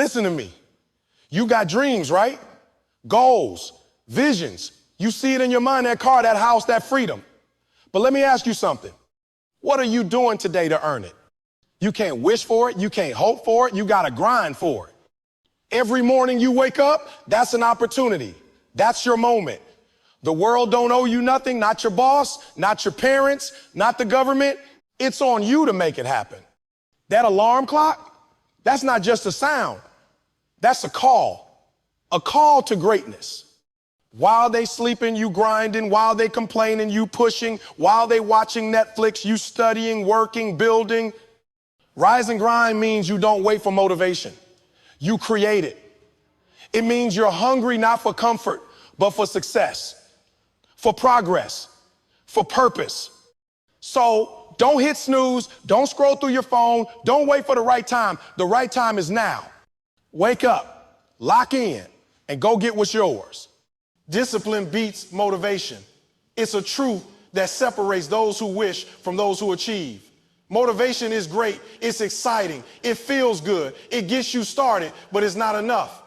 Listen to me. You got dreams, right? Goals, visions. You see it in your mind, that car, that house, that freedom. But let me ask you something. What are you doing today to earn it? You can't wish for it. You can't hope for it. You got to grind for it. Every morning you wake up, that's an opportunity. That's your moment. The world don't owe you nothing, not your boss, not your parents, not the government. It's on you to make it happen. That alarm clock, that's not just a sound. That's a call to greatness. While they sleeping, you grinding. While they complaining, you pushing. While they watching Netflix, you studying, working, building. Rise and grind means you don't wait for motivation. You create it. It means you're hungry not for comfort, but for success, for progress, for purpose. So don't hit snooze. Don't scroll through your phone. Don't wait for the right time. The right time is now. Wake up, lock in, and go get what's yours. Discipline beats motivation. It's a truth that separates those who wish from those who achieve. Motivation is great. It's exciting. It feels good. It gets you started, but it's not enough.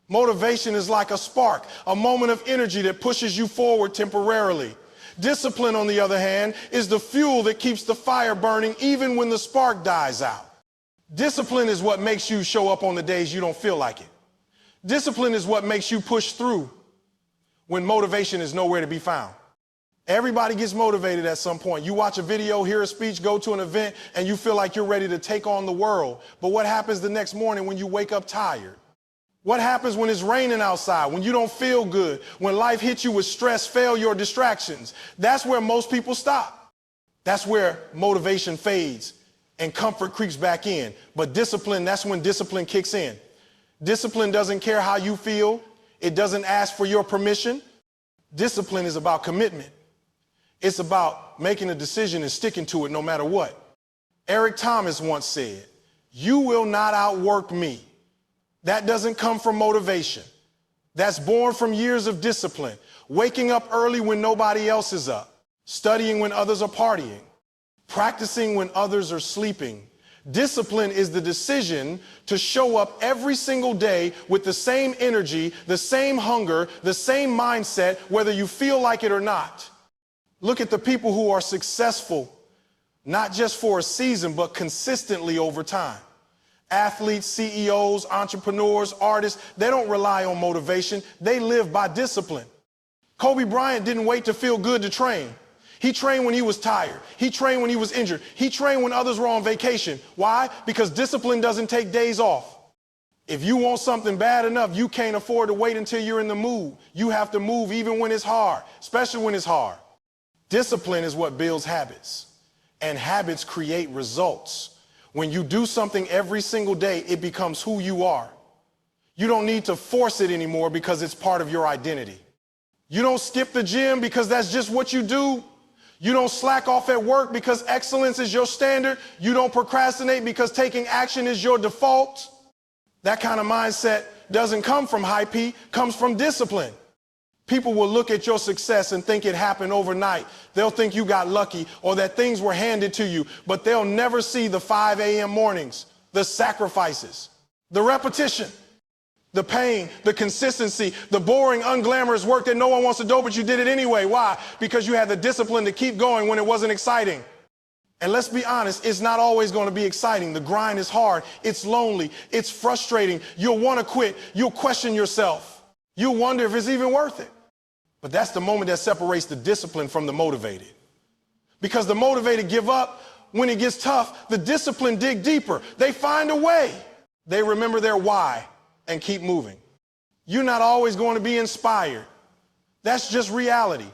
Motivation is like a spark, a moment of energy that pushes you forward temporarily. Discipline, on the other hand, is the fuel that keeps the fire burning even when the spark dies out. Discipline is what makes you show up on the days you don't feel like it. Discipline is what makes you push through when motivation is nowhere to be found. Everybody gets motivated at some point. You watch a video, hear a speech, go to an event, and you feel like you're ready to take on the world. But what happens the next morning when you wake up tired? What happens when it's raining outside, when you don't feel good, when life hits you with stress, failure, or distractions? That's where most people stop. That's where motivation fades and comfort creeps back in. But discipline, that's when discipline kicks in. Discipline doesn't care how you feel. It doesn't ask for your permission. Discipline is about commitment. It's about making a decision and sticking to it no matter what. Eric Thomas once said, "You will not outwork me." That doesn't come from motivation. That's born from years of discipline, waking up early when nobody else is up, studying when others are partying, practicing when others are sleeping. Discipline is the decision to show up every single day with the same energy, the same hunger, the same mindset, whether you feel like it or not. Look at the people who are successful, not just for a season, but consistently over time. Athletes, CEOs, entrepreneurs, artists, they don't rely on motivation. They live by discipline. Kobe Bryant didn't wait to feel good to train. He trained when he was tired. He trained when he was injured. He trained when others were on vacation. Why? Because discipline doesn't take days off. If you want something bad enough, you can't afford to wait until you're in the mood. You have to move even when it's hard, especially when it's hard. Discipline is what builds habits, and habits create results. When you do something every single day, it becomes who you are. You don't need to force it anymore because it's part of your identity. You don't skip the gym because that's just what you do. You don't slack off at work because excellence is your standard. You don't procrastinate because taking action is your default. That kind of mindset doesn't come from hype, comes from discipline. People will look at your success and think it happened overnight. They'll think you got lucky or that things were handed to you, but they'll never see the 5 a.m. mornings, the sacrifices, the repetition, the pain, the consistency, the boring, unglamorous work that no one wants to do, but you did it anyway. Why? Because you had the discipline to keep going when it wasn't exciting. And let's be honest, it's not always going to be exciting. The grind is hard. It's lonely. It's frustrating. You'll want to quit. You'll question yourself. You'll wonder if it's even worth it. But that's the moment that separates the discipline from the motivated. Because the motivated give up when it gets tough. The disciplined dig deeper. They find a way. They remember their why and keep moving. You're not always going to be inspired. That's just reality.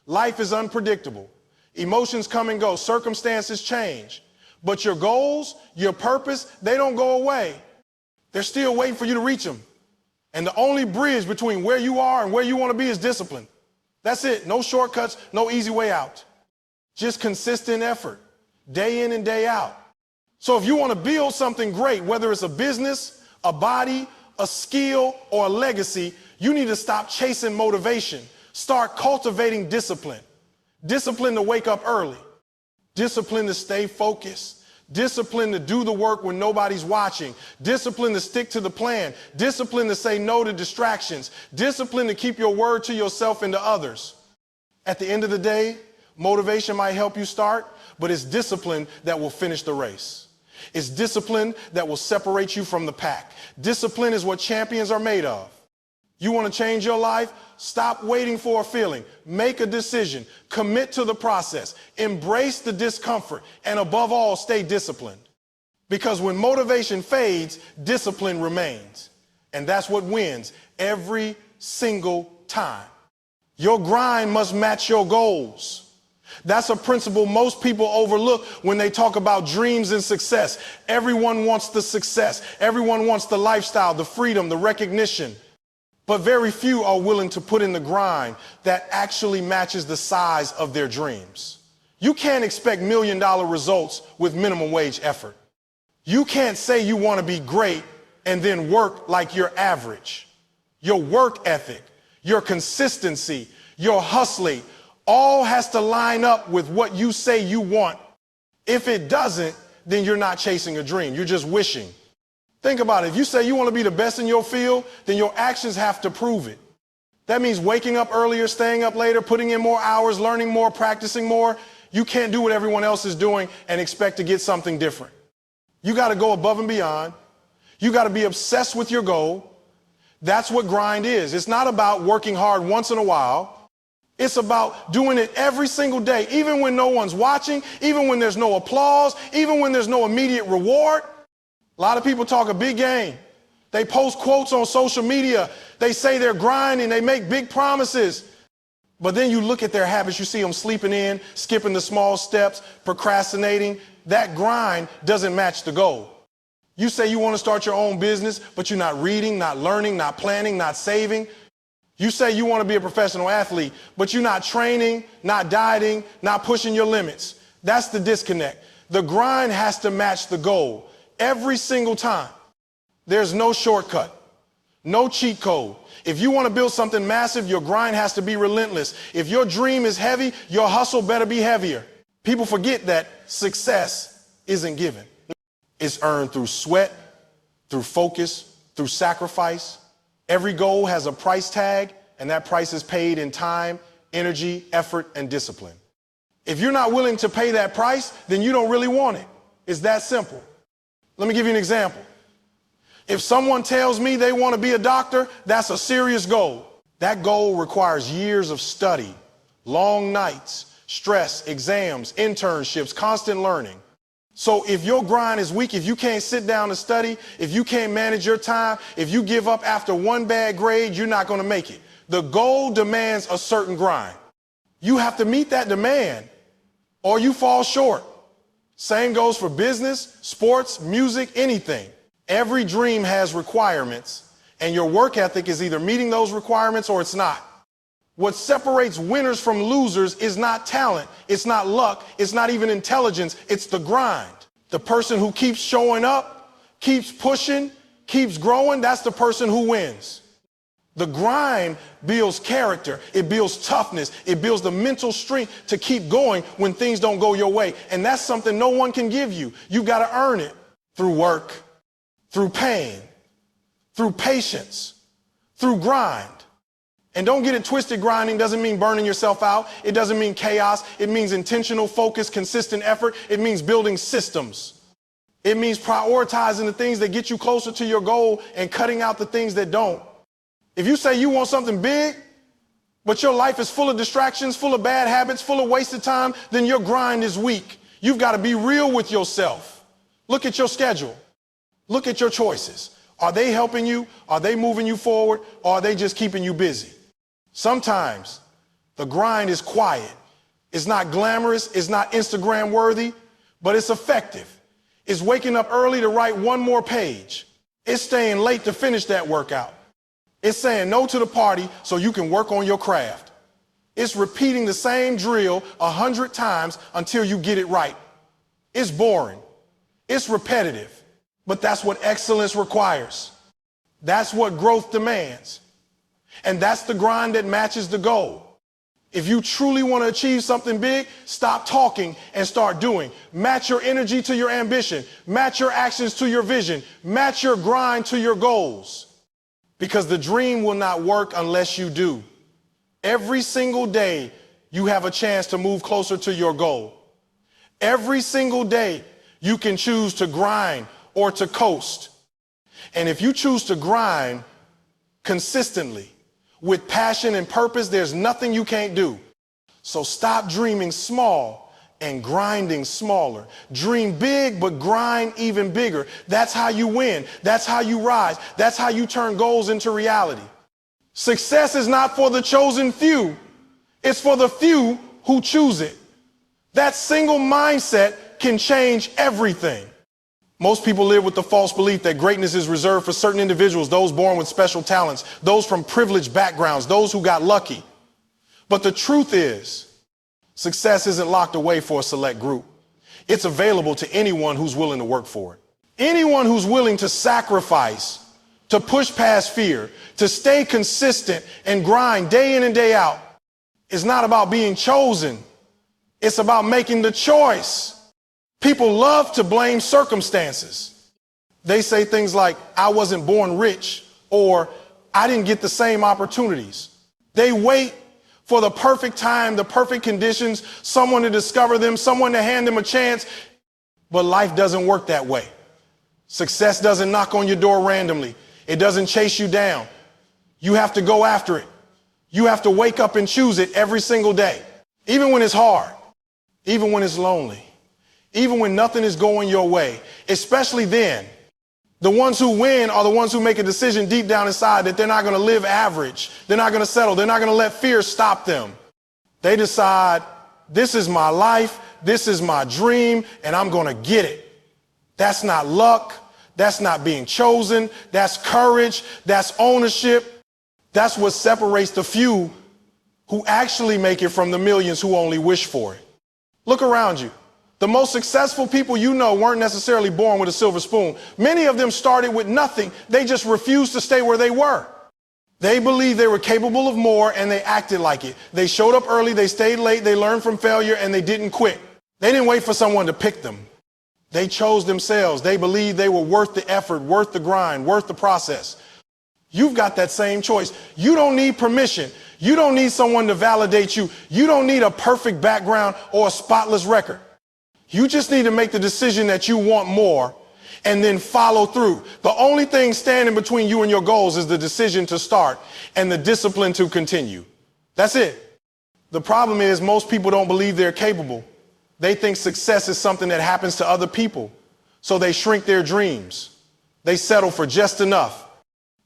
Life is unpredictable. Emotions come and go. Circumstances change. But your goals, your purpose, they don't go away. They're still waiting for you to reach them. And the only bridge between where you are and where you want to be is discipline. That's it. No shortcuts, no easy way out. Just consistent effort, day in and day out. So if you want to build something great, whether it's a business, a body, a skill, or a legacy, you need to stop chasing motivation. Start cultivating discipline. Discipline to wake up early. Discipline to stay focused. Discipline to do the work when nobody's watching. Discipline to stick to the plan. Discipline to say no to distractions. Discipline to keep your word to yourself and to others. At the end of the day, motivation might help you start, but it's discipline that will finish the race. It's discipline that will separate you from the pack. Discipline is what champions are made of. You want to change your life? Stop waiting for a feeling. Make a decision. Commit to the process. Embrace the discomfort. And above all, stay disciplined. Because when motivation fades, discipline remains. And that's what wins every single time. Your grind must match your goals. That's a principle most people overlook when they talk about dreams and success. Everyone wants the success. Everyone wants the lifestyle, the freedom, the recognition. But very few are willing to put in the grind that actually matches the size of their dreams. You can't expect $1 million results with minimum wage effort. You can't say you want to be great and then work like you're average. Your work ethic, your consistency, your hustling, all has to line up with what you say you want. If it doesn't, then you're not chasing a dream. You're just wishing. Think about it. If you say you want to be the best in your field, then your actions have to prove it. That means waking up earlier, staying up later, putting in more hours, learning more, practicing more. You can't do what everyone else is doing and expect to get something different. You got to go above and beyond. You got to be obsessed with your goal. That's what grind is. It's not about working hard once in a while. It's about doing it every single day, even when no one's watching, even when there's no applause, even when there's no immediate reward. A lot of people talk a big game. They post quotes on social media. They say they're grinding. They make big promises. But then you look at their habits. You see them sleeping in, skipping the small steps, procrastinating. That grind doesn't match the goal. You say you want to start your own business, but you're not reading, not learning, not planning, not saving. You say you want to be a professional athlete, but you're not training, not dieting, not pushing your limits. That's the disconnect. The grind has to match the goal. Every single time. There's no shortcut, no cheat code. If you want to build something massive, your grind has to be relentless. If your dream is heavy, your hustle better be heavier. People forget that success isn't given. It's earned through sweat, through focus, through sacrifice. Every goal has a price tag, and that price is paid in time, energy, effort, and discipline. If you're not willing to pay that price, then you don't really want it. It's that simple. Let me give you an example. If someone tells me they want to be a doctor, that's a serious goal. That goal requires years of study, long nights, stress, exams, internships, constant learning. So if your grind is weak, if you can't sit down and study, if you can't manage your time, if you give up after one bad grade, you're not going to make it. The goal demands a certain grind. You have to meet that demand or you fall short. Same goes for business, sports, music, anything. Every dream has requirements, and your work ethic is either meeting those requirements or it's not. What separates winners from losers is not talent, it's not luck, it's not even intelligence, it's the grind. The person who keeps showing up, keeps pushing, keeps growing, that's the person who wins. The grind builds character, it builds toughness, it builds the mental strength to keep going when things don't go your way. And that's something no one can give you. You got to earn it through work, through pain, through patience, through grind. And don't get it twisted, grinding doesn't mean burning yourself out. It doesn't mean chaos. It means intentional focus, consistent effort. It means building systems. It means prioritizing the things that get you closer to your goal and cutting out the things that don't. If you say you want something big, but your life is full of distractions, full of bad habits, full of wasted time, then your grind is weak. You've got to be real with yourself. Look at your schedule. Look at your choices. Are they helping you? Are they moving you forward? Or are they just keeping you busy? Sometimes the grind is quiet. It's not glamorous. It's not Instagram worthy, but it's effective. It's waking up early to write one more page. It's staying late to finish that workout. It's saying no to the party so you can work on your craft. It's repeating the same drill 100 times until you get it right. It's boring. It's repetitive. But that's what excellence requires. That's what growth demands. And that's the grind that matches the goal. If you truly want to achieve something big, stop talking and start doing. Match your energy to your ambition. Match your actions to your vision. Match your grind to your goals. Because the dream will not work unless you do. Every single day, you have a chance to move closer to your goal. Every single day, you can choose to grind or to coast. And if you choose to grind consistently, with passion and purpose, there's nothing you can't do. So stop dreaming small and grinding smaller. Dream big, but grind even bigger. That's how you win. That's how you rise. That's how you turn goals into reality. Success is not for the chosen few. It's for the few who choose it. That single mindset can change everything. Most people live with the false belief that greatness is reserved for certain individuals, those born with special talents, those from privileged backgrounds, those who got lucky. But the truth is, success isn't locked away for a select group. It's available to anyone who's willing to work for it. Anyone who's willing to sacrifice, to push past fear, to stay consistent and grind day in and day out. It's not about being chosen. It's about making the choice. People love to blame circumstances. They say things like, I wasn't born rich, or I didn't get the same opportunities. They wait for the perfect time, the perfect conditions, someone to discover them, someone to hand them a chance. But life doesn't work that way. Success doesn't knock on your door randomly. It doesn't chase you down. You have to go after it. You have to wake up and choose it every single day, even when it's hard, even when it's lonely. Even when nothing is going your way, especially then, the ones who win are the ones who make a decision deep down inside that they're not going to live average. They're not going to settle. They're not going to let fear stop them. They decide, this is my life, this is my dream, and I'm going to get it. That's not luck. That's not being chosen. That's courage. That's ownership. That's what separates the few who actually make it from the millions who only wish for it. Look around you. The most successful people you know weren't necessarily born with a silver spoon. Many of them started with nothing. They just refused to stay where they were. They believed they were capable of more, and they acted like it. They showed up early, they stayed late, they learned from failure, and they didn't quit. They didn't wait for someone to pick them. They chose themselves. They believed they were worth the effort, worth the grind, worth the process. You've got that same choice. You don't need permission. You don't need someone to validate you. You don't need a perfect background or a spotless record. You just need to make the decision that you want more and then follow through. The only thing standing between you and your goals is the decision to start and the discipline to continue. That's it. The problem is most people don't believe they're capable. They think success is something that happens to other people. So they shrink their dreams. They settle for just enough.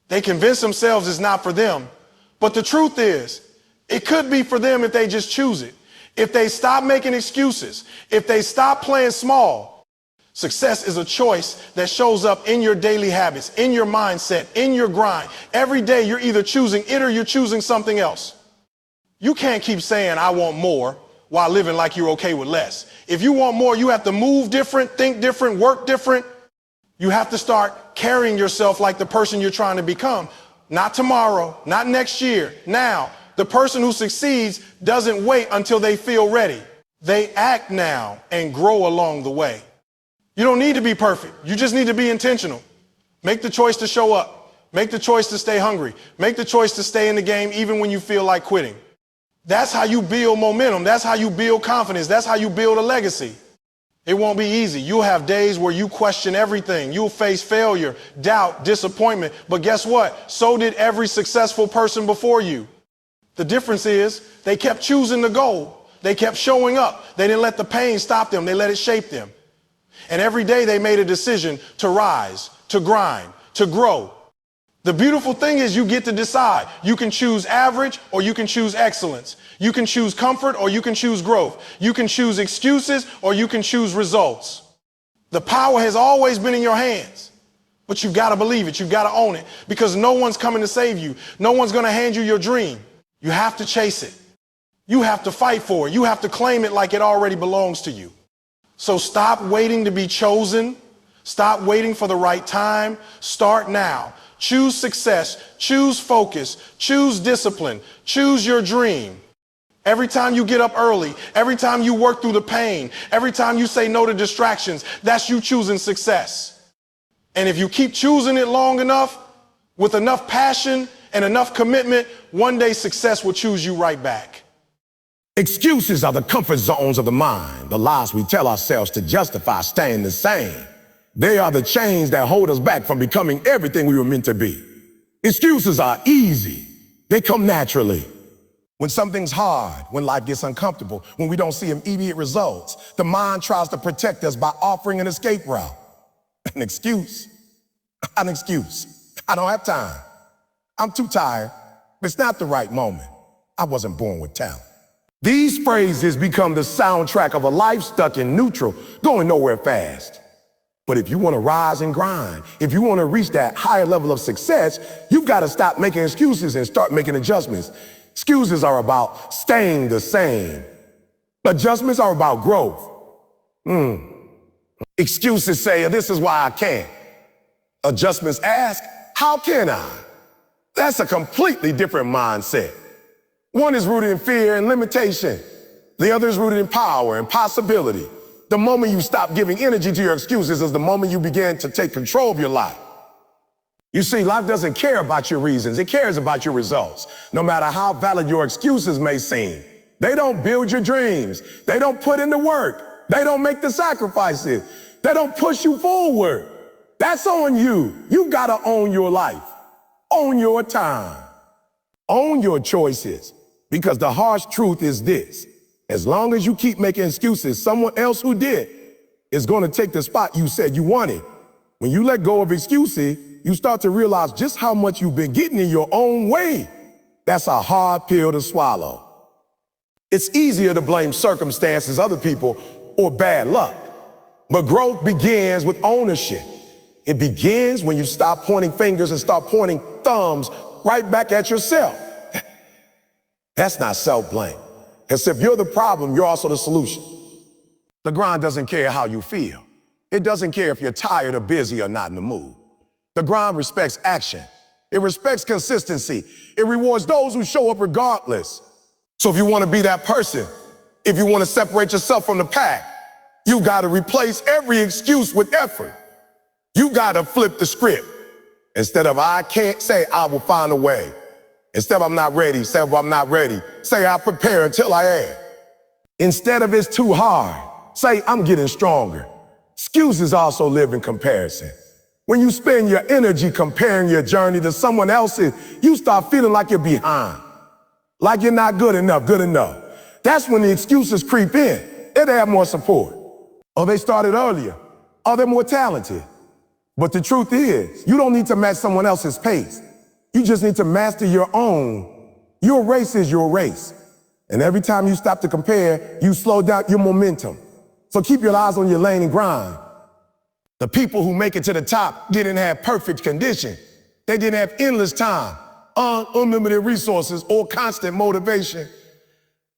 They convince themselves it's not for them. But the truth is, it could be for them if they just choose it. If they stop making excuses, if they stop playing small. Success is a choice that shows up in your daily habits, in your mindset, in your grind. Every day you're either choosing it or you're choosing something else. You can't keep saying, I want more, while living like you're okay with less. If you want more, you have to move different, think different, work different. You have to start carrying yourself like the person you're trying to become. Not tomorrow, not next year, now. The person who succeeds doesn't wait until they feel ready. They act now and grow along the way. You don't need to be perfect. You just need to be intentional. Make the choice to show up. Make the choice to stay hungry. Make the choice to stay in the game even when you feel like quitting. That's how you build momentum. That's how you build confidence. That's how you build a legacy. It won't be easy. You'll have days where you question everything. You'll face failure, doubt, disappointment. But guess what? So did every successful person before you. The difference is they kept choosing the goal. They kept showing up. They didn't let the pain stop them. They let it shape them. And every day they made a decision to rise, to grind, to grow. The beautiful thing is you get to decide. You can choose average or you can choose excellence. You can choose comfort or you can choose growth. You can choose excuses or you can choose results. The power has always been in your hands. But you've got to believe it. You've got to own it because no one's coming to save you. No one's going to hand you your dream. You have to chase it. You have to fight for it. You have to claim it like it already belongs to you. So stop waiting to be chosen. Stop waiting for the right time. Start now. Choose success. Choose focus. Choose discipline. Choose your dream. Every time you get up early, every time you work through the pain, every time you say no to distractions, that's you choosing success. And if you keep choosing it long enough, with enough passion and enough commitment, one day success will choose you right back. Excuses are the comfort zones of the mind, the lies we tell ourselves to justify staying the same. They are the chains that hold us back from becoming everything we were meant to be. Excuses are easy. They come naturally. When something's hard, when life gets uncomfortable, when we don't see immediate results, the mind tries to protect us by offering an escape route. An excuse. An excuse. I don't have time. I'm too tired. It's not the right moment. I wasn't born with talent. These phrases become the soundtrack of a life stuck in neutral, going nowhere fast. But if you want to rise and grind, if you want to reach that higher level of success, you've got to stop making excuses and start making adjustments. Excuses are about staying the same. Adjustments are about growth. Excuses say, this is why I can't. Adjustments ask, how can I? That's a completely different mindset. One is rooted in fear and limitation. The other is rooted in power and possibility. The moment you stop giving energy to your excuses is the moment you begin to take control of your life. You see, life doesn't care about your reasons. It cares about your results. No matter how valid your excuses may seem, they don't build your dreams. They don't put in the work. They don't make the sacrifices. They don't push you forward. That's on you. You gotta own your life. Own your time. Own your choices. Because the harsh truth is this: as long as you keep making excuses, someone else who did is gonna take the spot you said you wanted. When you let go of excuses, you start to realize just how much you've been getting in your own way. That's a hard pill to swallow. It's easier to blame circumstances, other people, or bad luck. But growth begins with ownership. It begins when you stop pointing fingers and start pointing thumbs right back at yourself. That's not self-blame. Because if you're the problem, you're also the solution. The grind doesn't care how you feel. It doesn't care if you're tired or busy or not in the mood. The grind respects action. It respects consistency. It rewards those who show up regardless. So if you want to be that person, if you want to separate yourself from the pack, you got to replace every excuse with effort. You got to flip the script. Instead of I can't, say I will find a way. Instead of I'm not ready, say I'm not ready. Say I'll prepare until I am. Instead of it's too hard, say I'm getting stronger. Excuses also live in comparison. When you spend your energy comparing your journey to someone else's, you start feeling like you're behind. Like you're not good enough. That's when the excuses creep in. They have more support. Or they started earlier. Or they're more talented. But the truth is, you don't need to match someone else's pace. You just need to master your own. Your race is your race. And every time you stop to compare, you slow down your momentum. So keep your eyes on your lane and grind. The people who make it to the top didn't have perfect condition. They didn't have endless time, unlimited resources, or constant motivation.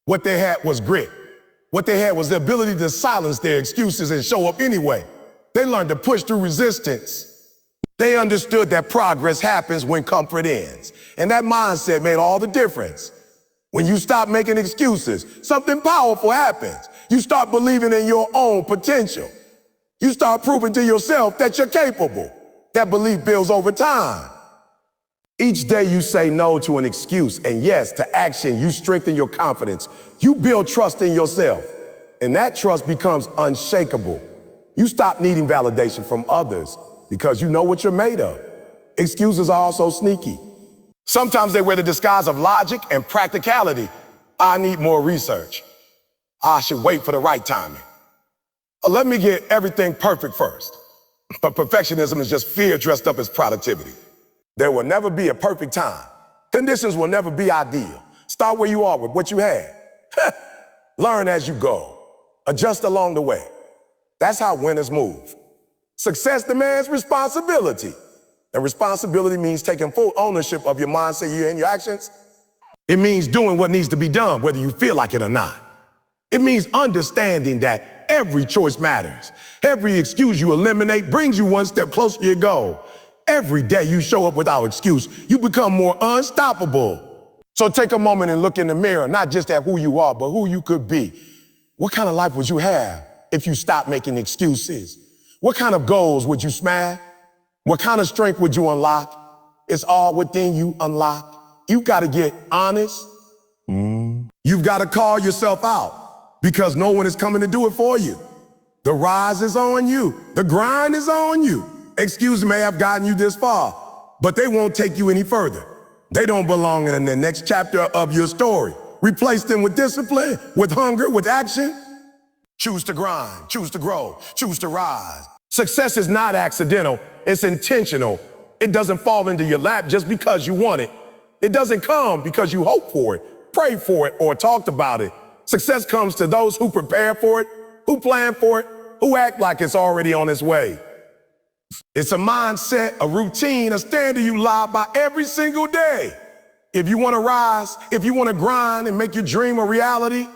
What they had was grit. What they had was the ability to silence their excuses and show up anyway. They learned to push through resistance. They understood that progress happens when comfort ends. And that mindset made all the difference. When you stop making excuses, something powerful happens. You start believing in your own potential. You start proving to yourself that you're capable. That belief builds over time. Each day you say no to an excuse and yes to action, you strengthen your confidence. You build trust in yourself. And that trust becomes unshakable. You stop needing validation from others because you know what you're made of. Excuses are also sneaky. Sometimes they wear the disguise of logic and practicality. I need more research. I should wait for the right timing. Let me get everything perfect first. But perfectionism is just fear dressed up as productivity. There will never be a perfect time. Conditions will never be ideal. Start where you are with what you have. Learn as you go. Adjust along the way. That's how winners move. Success demands responsibility. And responsibility means taking full ownership of your mindset and your actions. It means doing what needs to be done, whether you feel like it or not. It means understanding that every choice matters. Every excuse you eliminate brings you one step closer to your goal. Every day you show up without excuse, you become more unstoppable. So take a moment and look in the mirror, not just at who you are, but who you could be. What kind of life would you have if you stopped making excuses? What kind of goals would you smash? What kind of strength would you unlock? It's all within you unlock. You got to get honest. You've got to call yourself out because no one is coming to do it for you. The rise is on you. The grind is on you. Excuses may have gotten you this far, but they won't take you any further. They don't belong in the next chapter of your story. Replace them with discipline, with hunger, with action. Choose to grind, choose to grow, choose to rise. Success is not accidental, it's intentional. It doesn't fall into your lap just because you want it. It doesn't come because you hope for it, prayed for it, or talked about it. Success comes to those who prepare for it, who plan for it, who act like it's already on its way. It's a mindset, a routine, a standard you live by every single day. If you want to rise, if you want to grind and make your dream a reality,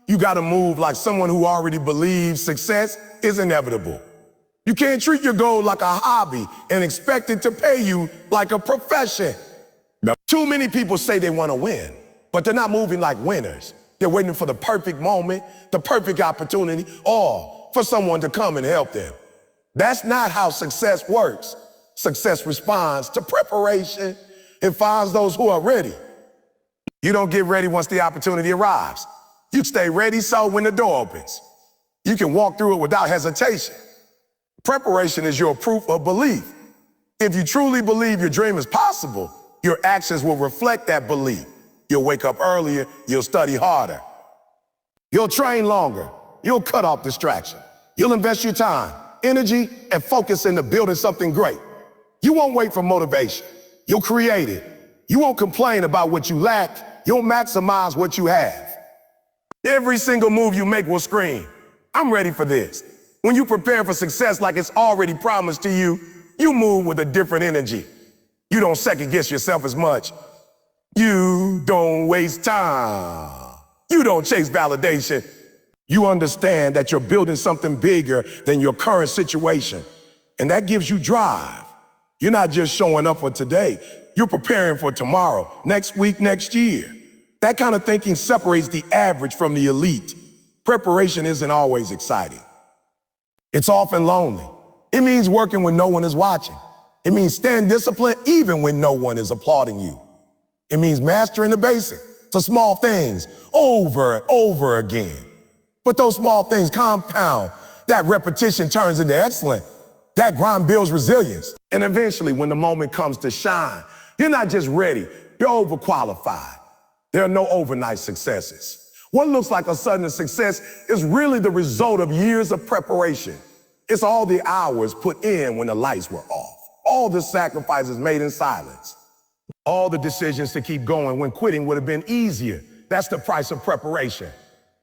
you got to move like someone who already believes success is inevitable. You can't treat your goal like a hobby and expect it to pay you like a profession. Now, too many people say they want to win, but they're not moving like winners. They're waiting for the perfect moment, the perfect opportunity, or for someone to come and help them. That's not how success works. Success responds to preparation and finds those who are ready. You don't get ready once the opportunity arrives. You stay ready so when the door opens, you can walk through it without hesitation. Preparation is your proof of belief. If you truly believe your dream is possible, your actions will reflect that belief. You'll wake up earlier, you'll study harder. You'll train longer, you'll cut off distraction. You'll invest your time, energy, and focus into building something great. You won't wait for motivation. You'll create it. You won't complain about what you lack. You'll maximize what you have. Every single move you make will scream, I'm ready for this. When you prepare for success like it's already promised to you, you move with a different energy. You don't second guess yourself as much. You don't waste time. You don't chase validation. You understand that you're building something bigger than your current situation. And that gives you drive. You're not just showing up for today. You're preparing for tomorrow, next week, next year. That kind of thinking separates the average from the elite. Preparation isn't always exciting. It's often lonely. It means working when no one is watching. It means staying disciplined even when no one is applauding you. It means mastering the basics, the small things, over and over again. But those small things compound. That repetition turns into excellence. That grind builds resilience. And eventually, when the moment comes to shine, you're not just ready, you're overqualified. There are no overnight successes. What looks like a sudden success is really the result of years of preparation. It's all the hours put in when the lights were off. All the sacrifices made in silence. All the decisions to keep going when quitting would have been easier. That's the price of preparation.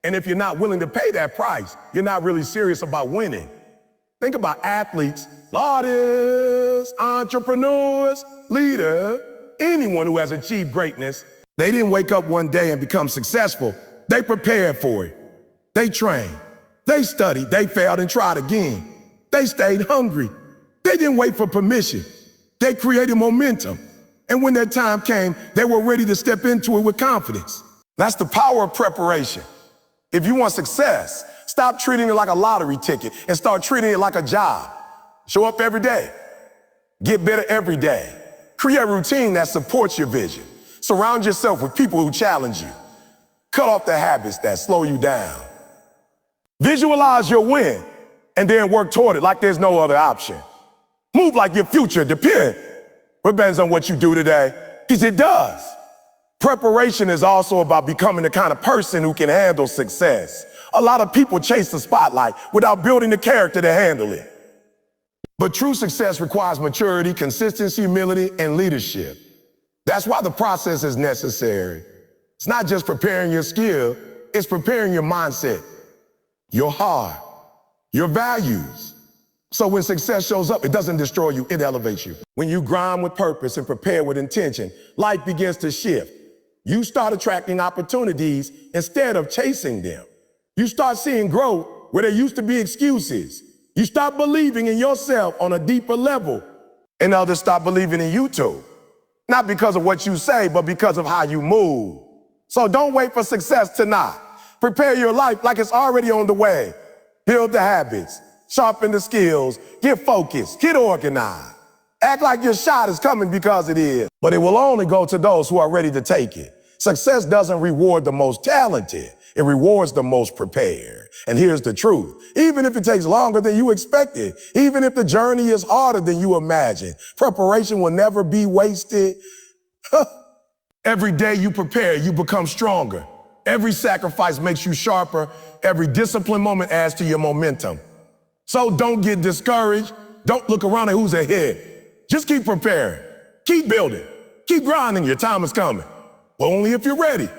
And if you're not willing to pay that price, you're not really serious about winning. Think about athletes, artists, entrepreneurs, leaders, anyone who has achieved greatness. They didn't wake up one day and become successful. They prepared for it. They trained. They studied. They failed and tried again. They stayed hungry. They didn't wait for permission. They created momentum. And when their time came, they were ready to step into it with confidence. That's the power of preparation. If you want success, stop treating it like a lottery ticket and start treating it like a job. Show up every day. Get better every day. Create a routine that supports your vision. Surround yourself with people who challenge you. Cut off the habits that slow you down. Visualize your win and then work toward it like there's no other option. Move like your future depends on what you do today, because it does. Preparation is also about becoming the kind of person who can handle success. A lot of people chase the spotlight without building the character to handle it. But true success requires maturity, consistency, humility, and leadership. That's why the process is necessary. It's not just preparing your skill, it's preparing your mindset, your heart, your values. So when success shows up, it doesn't destroy you, it elevates you. When you grind with purpose and prepare with intention, life begins to shift. You start attracting opportunities instead of chasing them. You start seeing growth where there used to be excuses. You start believing in yourself on a deeper level, and others start believing in you too. Not because of what you say, but because of how you move. So don't wait for success tonight. Prepare your life like it's already on the way. Build the habits, sharpen the skills, get focused, get organized. Act like your shot is coming because it is. But it will only go to those who are ready to take it. Success doesn't reward the most talented. It rewards the most prepared. And here's the truth. Even if it takes longer than you expected, even if the journey is harder than you imagined, preparation will never be wasted. Every day you prepare, you become stronger. Every sacrifice makes you sharper. Every discipline moment adds to your momentum. So don't get discouraged. Don't look around at who's ahead. Just keep preparing. Keep building. Keep grinding. Your time is coming. But only if you're ready.